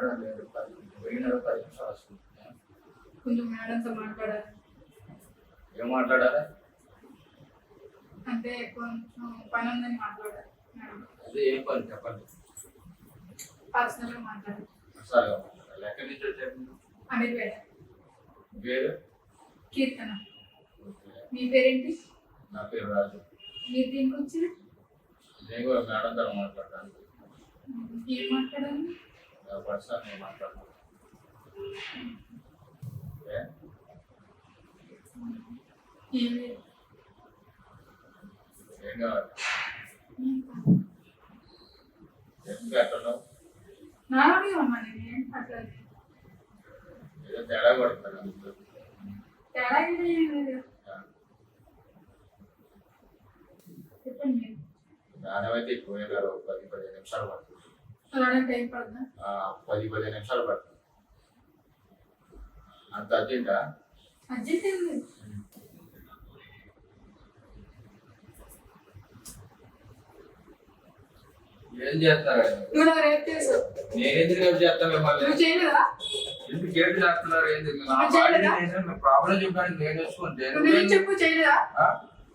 లేదు 10 నిమిషాలు వస్తుంది. కొంచెం మేడంతో మాట్లాడాలి. ఏం మాట్లాడాలి? అంటే కొంచెం పని ఉందని మాట్లాడాలి మేడం. అదే ఏం పని చెప్పండి. పర్సనల్గా మాట్లాడాలి. సరే ఎక్కడి నుంచి వచ్చారు? అమీర్పేట. పేరు? కీర్తన. మీ పేరేంటి? నా పేరు రాజు. మీరు దీనికి వచ్చిన? నేను కూడా మేడం గారు మాట్లాడతాను. ఏం మాట్లాడాలి? పర్సనల్ నేను మాట్లాడతాను. ఏం లేదు. ఏం కావాలి? ఎందుకు అట్లా నార్మల్గా ఉన్నా నేను అట్లా ఏదో తేడా కొడతాను. తేడా ఏం లేదు. చెప్పండి మీరు. దానివైతే ఎక్కువ 10-15 నిమిషాలు పడుతుంది. అలానే టైం పడుతుందా? 10-15 నిమిషాలు పడుతుంది. అంత అర్జెంటా? అర్జెంట్ ఏం లేదు. ఏం చేస్తున్నారు? నువ్వు నాకు రేపు చేసావు. నేను ఎందుకు రేపు చేస్తాను మిమ్మల్ని? నువ్వు చేయలేదా? ఎందుకు ఏడు చేస్తున్నారు? ఎందుకు చేయలేదా? ప్రాబ్లం చెప్పడానికి నేను చూసుకుంటే నువ్వు చెప్పు. చేయలేదా?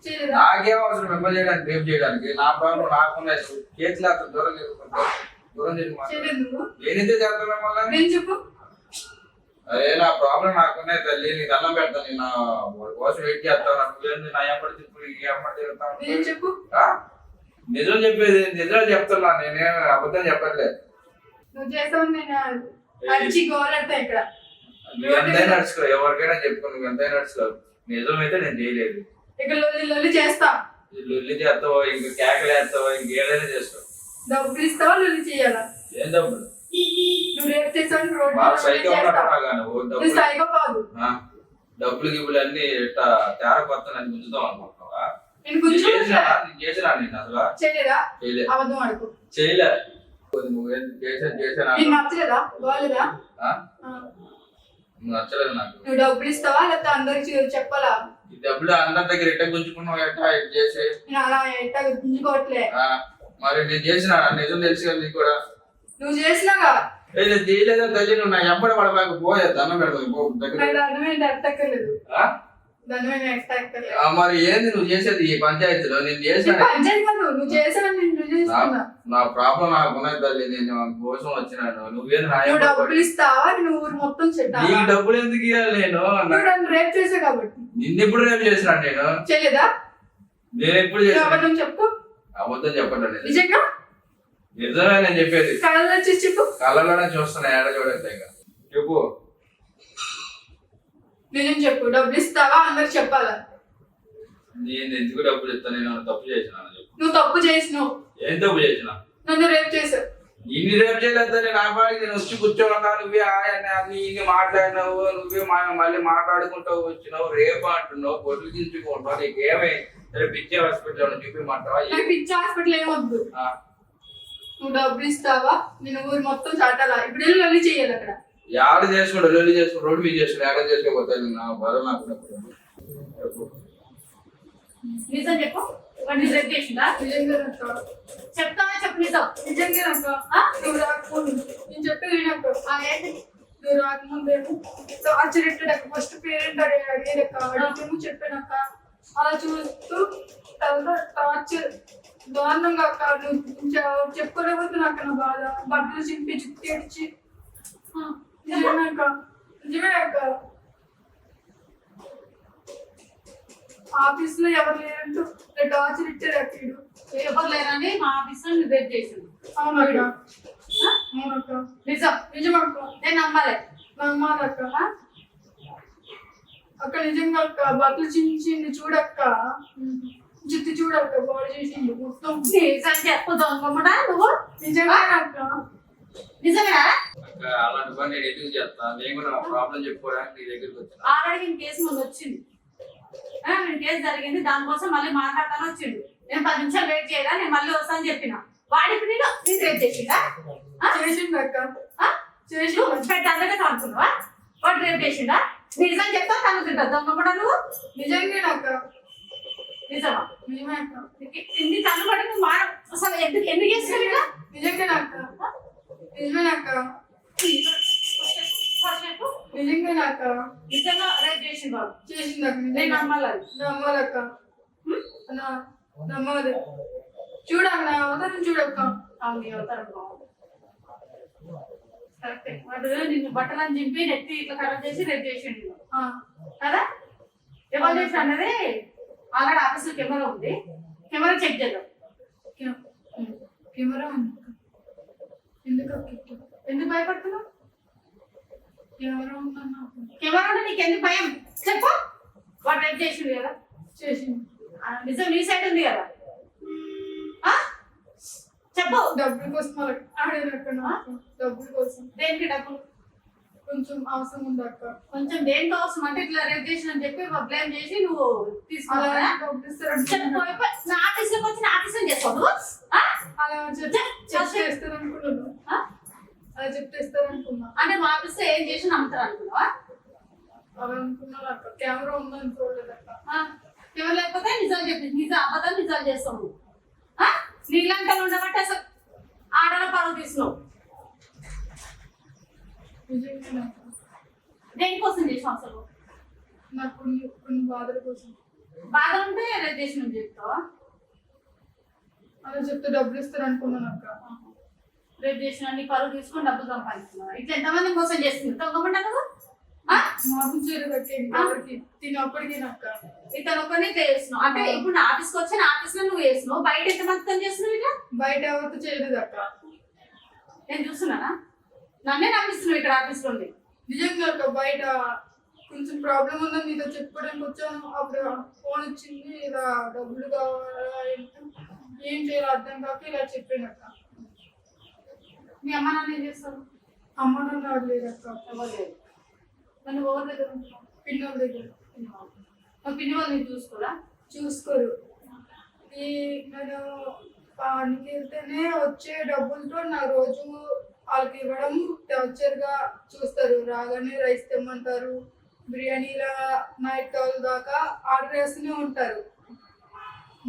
చేయలేదా? నాకేం అవసరం మిమ్మల్ని చేయడానికి, రేపు చేయడానికి? నా ప్రాబ్లం నాకున్నాయి. చేతులు అసలు దూరం చేసుకుంటారు. దూరం చేయలేదు. నేనైతే చేస్తాను మిమ్మల్ని. నేను చెప్పు. అదే నా ప్రాబ్లం నాకున్నాయి తల్లి. నీకు అన్నం పెడతాను. నేను నా కోసం వెయిట్ చేస్తాను. నువ్వేంది నా ఎప్పటి చెప్పు ఎప్పటి తిరుగుతాను? నేను చెప్పు. నిజం చెప్పేది నిజాలు చెప్తున్నా. నేనేం అబద్ధం చెప్పట్లేదు. నువ్వు చేస్తావు. నేను మంచి గోలెడతా ఇక్కడ. నువ్వు ఎంతైనా నడుచుకో. ఎవరికైనా చెప్పుకో. నువ్వు ఎంతైనా నడుచుకో. నిజమైతే నేను చేయలేదు. ఇక్కడ లొల్లి లొల్లి చేస్తా. లొల్లి చేస్తావో ఇంక కేకలు వేస్తావో ఇంకేదైనా చేస్తావు. డబ్బులు ఇస్తావా? లొల్లి చేయాలా? ఏం డబ్బులు? నువ్వు రేపు చేస్తాను. రోడ్డు సైకో కాదు. డబ్బులు గిబ్బులు అన్ని ఇట్లా తేర కొత్త నన్ను గుంజుతాం అనుకుంటున్నావా? చేసినా నేను అసలు చేయలేదా? అబద్ధం ఆడుకో. చేయలే. నువ్వేం చేసానా? నచ్చలేదా? బాగాలేదా? నువ్వు నచ్చలేదు నాకు. నువ్వు డబ్బులు ఇస్తావా లేకపోతే అందరికి చెప్పాలా? ఈ డబ్బులు అందరి దగ్గర ఎట్ట గుంజుకున్నావు? ఎట్టా చేసి నేను అలా ఎట్ట గుంజుకోవట్లే. మరి నేను చేసిన నిజం తెలుసు కదా నీకు కూడా. నువ్వు చేసినాగా. నేను చేయలేదా తల్లి? నువ్వు నా ఎంబడి పడబాక పోయే దండం పెడతావు దగ్గర. దండమేంటి ఎట్టక్కర్లేదు. దండమేంటి ఎట్టక్కర్లేదు. మరి ఏంది నువ్వు చేసేది ఈ పంచాయతీలో? నేను చేసిన నువ్వు చేసావని నా ప్రాబ్లం నాకు ఉన్నది తల్లి. నేను కోసం వచ్చినాను. నువ్వేది డబ్బులు ఇస్తావా? నువ్వు ఊరు మొత్తం నీకు డబ్బులు ఎందుకు ఇవ్వాలి? నేను రేపు చేసా కాబట్టి. నిన్నెప్పుడు రేపు చేసినా? నేను చేయలేదా? నేను ఎప్పుడు చేసిన? చెప్పు. అబద్ధం చెప్పండి. నిజంగా నిజమే నేను చెప్పేది. కళ్ళలో చూసి చెప్పు. కళ్ళలోనే చూస్తున్నా. ఏడ చూడట్లే. చెప్పు. నిజం చెప్పు. డబ్బులు ఇస్తావా? అందరికి చెప్పాలా? నేను ఎందుకు డబ్బులు ఇస్తాను? నేను తప్పు చేసినా? నువ్వు తప్పు చేసినావు. ఏం తప్పు చేసినా? నన్ను రేపు చేసావు. ఇన్ని రేపు చేయలేదు. నా పాడికి నేను వచ్చి కూర్చోన్నా. నువ్వే ఆయన ఇన్ని మాట్లాడినావు. నువ్వే మళ్ళీ మాట్లాడుకుంటావు. వచ్చినావు రేపు అంటున్నావు. బొడ్లు దించుకుంటావు. నీకేమై పిచ్చి హాస్పిటల్ చూపిమంటావా? పిచ్చి హాస్పిటల్ ఏమొద్దు. నువ్వు డబ్బులు ఇస్తావా? నేను ఊరు మొత్తం చాటాలా? ఇప్పుడు వెళ్ళి లొల్లి చేయాలి అక్కడ. ఆడ చేసుకుంటా. లొల్లి చేసుకుంటా. రోడ్డు మీద చేసుకుంటా. ఆడ చేసుకోపోతే నా బాధ నాకు. నిజం చెప్పు. నిజం చేసిందా? నిజంగా చెప్తావా? చెప్పు. నిజం. నిజంగా నువ్వు రాకపోను. నేను చెప్పేది వినక్క. ఏంటి? నువ్వు రాకముందేమో ఆశ్చర్యట్టు ఫస్ట్ పేరెంట్ అడిగేదక్క. అడిగితేమో చెప్పానక్క. అలా చూస్తూ టార్చర్ దారుణంగా అక్క. నువ్వు చెప్పుకోలేకపోతే నాకు నా బాధ. బట్టలు చింపి జుట్టు ఏడిచి. నిజమే అక్క. నిజమే అక్క. ఆఫీస్ లో ఎవరు లేరంటూ టార్చర్ ఇచ్చారు అక్కడు. ఎవరు లేరని మా ఆఫీస్ లో రేపు చేసిండు. అవునక్క. అవునక్క. నిజం. నిజమక్క. నేను నమ్మాలి. నమ్మాలక్క. అక్క నిజంగా అక్క. బట్టలు చించింది చూడక్క. జుట్టు చూడక్క. బాడీ చేసింది మొత్తం. నిజం చెప్పు. దొంగమ్మడా నువ్వు? నిజంగా అక్క. నిజమేనా? అలాంటి పని నేను ఎందుకు చేస్తా? నేను కూడా ప్రాబ్లం చెప్పుకోవడానికి నీ దగ్గరికి వచ్చాను. ఆల్రెడీ కేసు ముందు వచ్చింది. నేను కేసు జరిగింది. దానికోసం మళ్ళీ మాట్లాడతాను వచ్చిండు. నేను 10 నిమిషాలు వెయిట్ చేయడా? నేను మళ్ళీ వస్తాను చెప్పిన. వాడికి నేను రేపు చేసిండా? చేసిండు అక్క. చేసి పెట్టాలంటే అనుకున్నావా? వాడు రేపు చేసిండా? నిజం చెప్తా తను తింటా. దొంగ కూడా నువ్వు? నిజంగా అక్క. నిజమా? నిజమే అక్క. ఇన్ని తను పడి నువ్వు అసలు ఎందుకు చేస్తావు? నిజంగా అక్క. నిజమే అక్క. నిజంగా అక్క నిజంగా రేపు చేసిండు వాడు. చేసింది అక్క నేను నమ్మాలి అది. నమ్మాలక్క నమ్మాలి చూడక్క నా అవతారం చూడక్క అవును అవుతారు కరెక్టే. వాడు నిన్ను బట్టలను చింపి నెత్తి ఇట్లా ఖరాబ్ చేసి రేపు చేసిండు కదా. ఎవరు చేసి అన్నది ఆల్రెడీ ఆఫీస్లో కెమెరా ఉంది, కెమెరా చెక్ చేద్దాం. కెమెరా ఉంది ఎందుకు ఎందుకు భయపడుతున్నావు? కెమెరా ఉందన్నా కెమెరా ఉంటే నీకు ఎందుకు భయం చెప్పు. వాడు రేపు చేసిండు కదా, చేసింది నిజం నీ సైడ్ ఉంది కదా. చెప్పు. డబ్బుల కోసం ఆడేదక్క నాకు డబ్బుల కోసం. దేనికి డబ్బులు? కొంచెం అవసరం ఉంది అక్క. కొంచెం దేనికి అవసరం అంటే ఇట్లా రేపు చేసిన అని చెప్పి బ్లేమ్ చేసి నువ్వు అలా తీసుకోవాలా? డబ్బులు ఇస్తారంటే నా ఆఫీస్లోకి వచ్చి నా ఆఫీస్ చేస్తావు నువ్వు? అలా చెప్తేస్తారు అనుకున్నాను. అలా చెప్తేస్తారు అనుకున్నా. అంటే మా ఆఫీస్ లో ఏం చేసి నమ్ముతారు అనుకున్నావా? అలా అనుకున్నాను అక్క. కెమెరా ఉందని చూడలేదు అక్క. ఎవరు లేకపోతే నిజాలు చెప్పి అబద్ధాలు నిజాలు చేస్తావు నువ్వు. నీళ్ళంటలు ఉండబట్టి అసలు ఆడల పరువు తీసినావు. నిజంగా దేనికోసం చేసినావు అసలు? నాకు కొన్ని బాధల కోసం. బాధ ఉంటే రేపు చేసిన చెప్తావా? అలా చెప్తే డబ్బులు ఇస్తారు అనుకున్నాను అక్క. రేపు చేసిన నీ పరువు తీసుకొని డబ్బులు సంపాదిస్తున్నావా? ఇట్లా ఎంతమంది మోసం చేస్తుంది తొంగమంటా కదా. మాకు చీర కట్టి తినప్పటికీ అక్క. ఇతను ఒక్కరిని ఇట్లా చేస్తున్నావు అంటే ఇప్పుడు నా ఆఫీస్కి వచ్చి నా ఆఫీస్ లో నువ్వు చేస్తున్నావు, బయట ఎంత మందితో చేస్తున్నావు ఇట్లా? బయట ఎవరితో చేయలేదు అక్క. నేను చూస్తున్నానా? నన్నే నమ్మిస్తున్నావు ఇక్కడ ఆఫీస్ లో ఉండి. నిజంగా అక్క బయట కొంచెం ప్రాబ్లం ఉందని నీతో చెప్పుకోవడానికి వచ్చాను. అప్పుడు ఫోన్ వచ్చింది ఇలా డబ్బులు కావాలా ఏం చేయాలో అర్థం కాక ఇలా చెప్పాను అక్క. మీ అమ్మ నాన్న ఏం చేస్తారు? అమ్మ నాన్న లేదు అక్క. ఎవరు లేదు. నన్ను ఎవరి దగ్గర ఉంటున్నావు? పిన్నోళ్ళ దగ్గర. మా పిన్ని వాళ్ళు నేను చూసుకోరా? చూసుకోరు. ఈ నేను పనికి వెళ్తేనే వచ్చే డబ్బులతో నా రోజు వాళ్ళకి ఇవ్వడం టార్చర్గా చూస్తారు. రాగానే రైస్ తెమ్మంటారు, బిర్యానీల నైట్ కాల్ దాకా ఆర్డర్ వేస్తూనే ఉంటారు.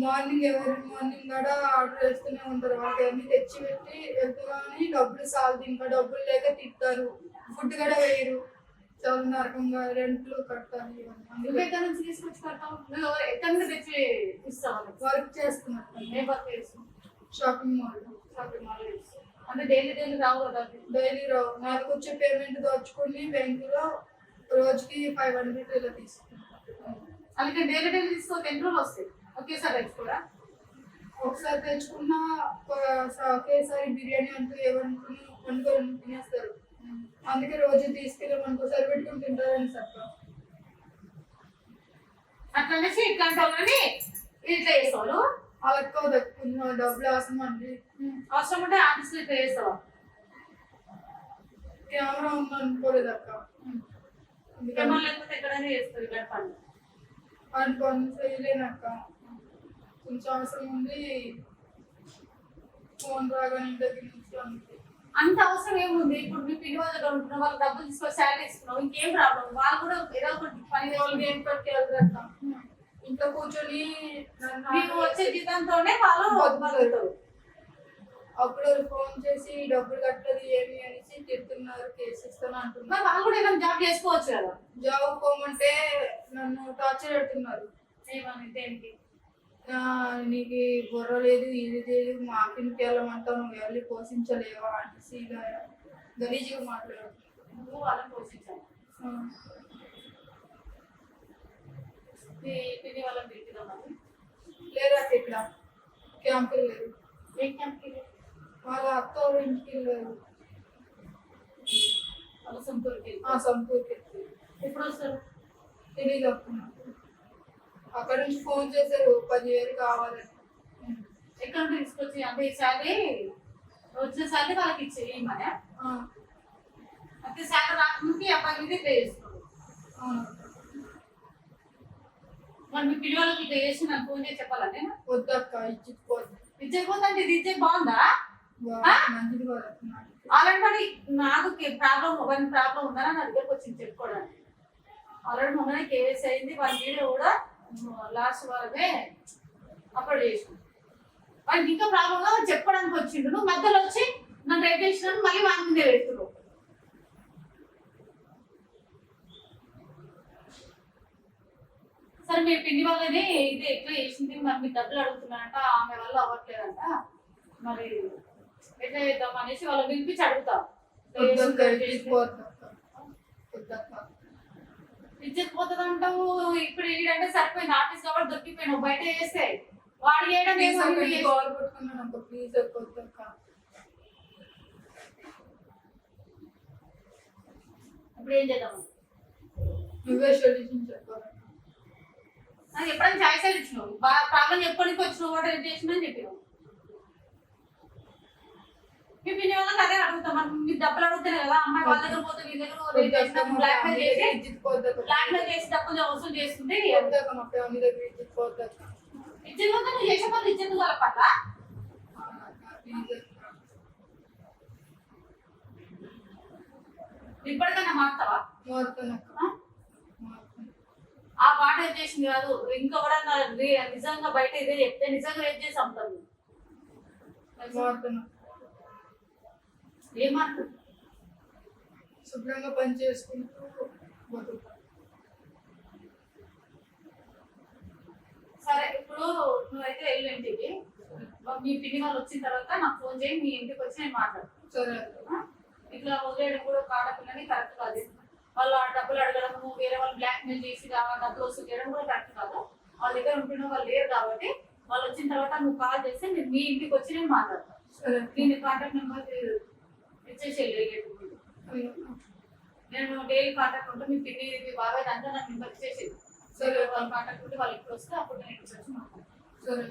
మార్నింగ్ ఎవరి మార్నింగ్ కూడా ఆర్డర్ వేస్తూనే ఉంటారు. వాళ్ళకి అన్ని తెచ్చి పెట్టి వెళ్తున్నామని డబ్బులు సాలదు, ఇంకా డబ్బులు లేక తిప్పుతారు. ఫుడ్ కూడా వేయరు. చాలా నరకంగా రెంట్లు కట్టాలి. నువ్వు ఎక్కడి నుంచి తీసుకొచ్చి కడతావు? నువ్వు ఎక్కడి నుంచి తెచ్చి ఇస్తావు? వర్క్ చేస్తున్నారు. ఏం వర్క్ చేస్తావు? Shopping mall. షాపింగ్ మాల్ చేస్తావు అంటే డైలీ రావు కదా? డైలీ రావు. నాకు వచ్చే పేమెంట్ దాచుకొని బ్యాంకులో రోజుకి 500 ఇలా తీసుకుంటాను. అందుకే డైలీ తీసుకోతే ఎన్ని రోజులు వస్తాయి? ఒకేసారి తెచ్చుకోరా? ఒకసారి తెచ్చుకున్నా ఒకేసారి బిర్యానీ అంటూ ఏమనుకుని వండుకొని తినేస్తారు. అందుకే రోజు తీసుకెళ్ళమనుకో సరిపెట్టుకుని తింటారని చెప్ప. అట్లా అనేసి ఇట్లాంటి వాళ్ళని ఇట్లా చేస్తావు. వాళ్ళకి దక్కున్న డబ్బులు అవసరం అండి. అవసరం ఉంటే ఆఫీస్లో ఇట్లా చేస్తావా? కెమెరా ఉందని అనుకోలేదు అక్క. కెమెరా లేకపోతే ఎక్కడైనా చేస్తారు ఇక్కడ పని. అని పని చేయలేనక్క. కొంచెం అవసరం ఉంది. ఫోన్ రాగానే దగ్గర నుంచి అందుకే. అంత అవసరం ఏముంది? ఇప్పుడు మీ పిన్ని వాళ్ళ దగ్గర ఉంటున్నావు, వాళ్ళకి డబ్బులు తీసుకొని శాలరీ ఇస్తున్నావు, ఇంకేం ప్రాబ్లం? వాళ్ళు కూడా ఏదో ఒకటి పని వాళ్ళకి ఏం పట్టుకెళ్తారు అక్క. ఇంట్లో కూర్చొని నీకు వచ్చే జీతంతోనే వాళ్ళు బతుకుతారు. అప్పుడు ఫోన్ చేసి డబ్బులు కట్టలేదు ఏమి అనేసి తిడుతున్నారు, కేసు ఇస్తాను అంటున్నారు. మరి వాళ్ళు కూడా ఏమైనా జాబ్ చేసుకోవచ్చు కదా? జాబ్ పోమంటే నన్ను టార్చర్ పెడుతున్నారు. ఏమని? దేనికి? నీకు బుర్ర లేదు, ఇది లేదు, మా ఇంటికి వెళ్ళమంటావు, నువ్వు వెళ్ళి పోషించలేవా అనేసి గలీజ్గా మాట్లాడు. నువ్వు వాళ్ళని పోషించాలి. పిన్ని వాళ్ళని తిట్టినామని లేదా ఇక్కడ క్యాంప్కి వెళ్ళారు. ఏం క్యాంప్కి? వాళ్ళ అత్త వాళ్ళ ఇంటికి వెళ్ళారు. వాళ్ళ సొంతూరుకి. సంపూర్కి ఎప్పుడు వస్తారు? తెలియదు అప్పుడు. అక్కడ నుంచి ఫోన్ చేశారు 10,000 కావాలని. ఎక్కడ తీసుకొచ్చి అంటే ఈసారి వచ్చిన సార్లు వాళ్ళకి ఇచ్చేయి మన అంటే శాలరీ రాకముందుకి అబ్బాయి మీద ఇట్లా చేసుకోండి. మరి మీ పిల్లల వాళ్ళకి ఇట్లా చేసి నాకు ఫోన్ చేసి చెప్పాలంటే వద్దక్క ఇచ్చిపోతుంది. ఇచ్చకపోతే అంటే ఇది ఇచ్చే బాగుందా? మంచిది ఆల్రెడీ మరి నాకు ప్రాబ్లం ఉందని నా దగ్గరకు వచ్చింది చెప్పుకోవడానికి. ఆల్రెడీ మొన్ననే కేసు అయింది. వాళ్ళ వీడియో కూడా లాస్ట్ వారమే అప్లోడ్ చేసింది. వాళ్ళకి ఇంకా ప్రాబ్లంగా చెప్పుకోవడానికి వచ్చిండు. నువ్వు మధ్యలో వచ్చి నన్ను రేట్ చేసినాను మళ్ళీ వాళ్ళ ముందే పెడుతున్నావు. సరే మీ పిన్ని వాళ్ళని ఇది ఎట్లా చేసింది మరి మీ డబ్బులు అడుగుతున్నారంట ఆమె వల్ల అవ్వట్లేదంట మరి ఎట్లా చేద్దాం అనేసి వాళ్ళని పిలిపించి అడుగుతా ఇజ్జత్ పోతుంది అంటావు ఇప్పుడు ఏంటంటే సరిపోయింది ఆర్టిస్ట్ కాబట్టి దొరికిపోయినావు బయట చేస్తే వాడు చేయడం ప్లీజ్ ఇప్పుడు ఏం చేద్దాం నువ్వే సొల్యూషన్ చెప్పాలి నాకు ఎప్పుడైనా ఛాయిస్ అయితే ఇచ్చినావు ప్రాబ్లం చెప్పడానికి వచ్చినావు వాడు ఏం చేసిందని చెప్పినావు మీ పిన్ని వాళ్ళకి అదే అడుగుతాం మనం మీరు డబ్బులు అడుగుతారు కదా అమ్మాయి వాళ్ళ దగ్గర పోతే మీ దగ్గర బ్లాక్మెయిల్ చేసి డబ్బులు వసూలు చేస్తుంది ఇచ్చిన నువ్వు చేసే పనులు ఇచ్చేందుకు కలపట్లా ఇప్పటికన్నా మారుతావా ఆ పాట ఏం చేసింది కాదు ఇంకా కూడా నిజంగా బయట ఇదే చెప్తే నిజంగా ఏం చేసి అమ్ముతాను ఏం మాట్లాడు శుభ్రంగా పని చేసుకుంటూ సరే ఇప్పుడు నువ్వైతే వెళ్ళు ఇంటికి మీ పిన్ని వాళ్ళు వచ్చిన తర్వాత నాకు ఫోన్ చేయి మీ ఇంటికి వచ్చి నేను మాట్లాడతాను సరే ఇట్లా వదిలేయడం కూడా ఒక ఆడపిల్లని కరెక్ట్ కాదు వాళ్ళు ఆ డబ్బులు అడగడము వేరే వాళ్ళు బ్లాక్ మెయిల్ చేసి డబ్బులు వసూలు చేయడం కూడా కరెక్ట్ కాదు వాళ్ళ దగ్గర ఉంటున్న వాళ్ళు లేరు కాబట్టి వాళ్ళు వచ్చిన తర్వాత నువ్వు కాల్ చేస్తే నేను మీ ఇంటికి వచ్చి నేను మాట్లాడతాను దీని కాంటాక్ట్ నెంబర్ ఇచ్చేసేయాలి నేను డైలీ కాంటాక్ట్ ఉంటే మీ పిన్ని మీ బాబాయ్ అంతా నాకు నెంబర్ ఇచ్చేసేది సరే వాళ్ళు కాంటాక్ట్ ఉంటే వాళ్ళు ఇప్పుడు వస్తే అప్పుడు నేను ఇంటికి వచ్చి మాట్లాడతాను సరే